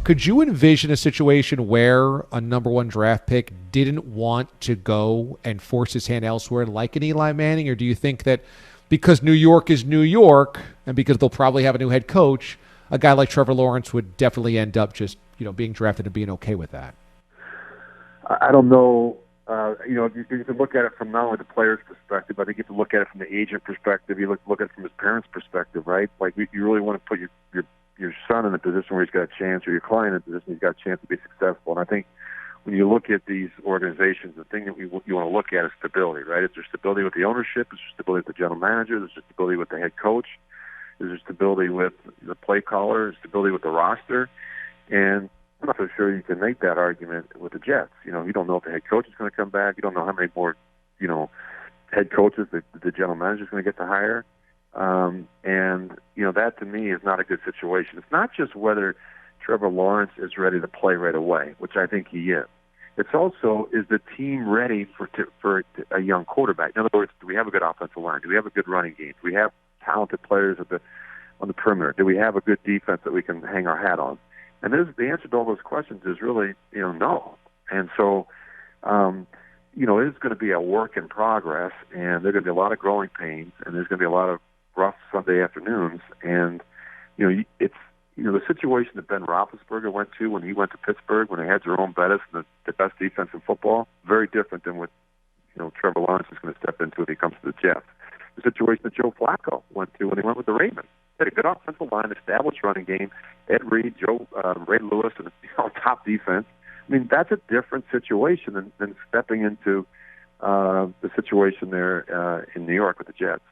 Could you envision a situation where a number one draft pick didn't want to go and force his hand elsewhere like an Eli Manning? Or do you think that because New York is New York and because they'll probably have a new head coach, a guy like Trevor Lawrence would definitely end up just, being drafted and being okay with that? I don't know. You can look at it from not only the player's perspective, but I think you have to look at it from the agent perspective. You look at it from his parents' perspective, right? Like, you really want to put your son in a position where he's got a chance, or your client in a position where he's got a chance to be successful. And I think when you look at these organizations, the thing that you want to look at is stability, right? Is there stability with the ownership? Is there stability with the general manager? Is there stability with the head coach? Is there stability with the play caller? Is there stability with the roster? And I'm not so sure you can make that argument with the Jets. You don't know if the head coach is going to come back. You don't know how many more, head coaches the general manager is going to get to hire. That to me is not a good situation. It's not just whether Trevor Lawrence is ready to play right away, which I think he is. It's also, is the team ready for a young quarterback? In other words, do we have a good offensive line? Do we have a good running game? Do we have talented players on the perimeter? Do we have a good defense that we can hang our hat on? And the answer to all those questions is really, no. And so, it is going to be a work in progress, and there are going to be a lot of growing pains, and there's going to be a lot of rough Sunday afternoons. And, it's, the situation that Ben Roethlisberger went to when he went to Pittsburgh, when they had Jerome Bettis and the best defense in football, very different than what, Trevor Lawrence is going to step into when he comes to the Jets. The situation that Joe Flacco went to when he went with the Ravens. They had a good offensive line, established running game, Ed Reed, Ray Lewis, and top defense. I mean, that's a different situation than stepping into the situation there in New York with the Jets.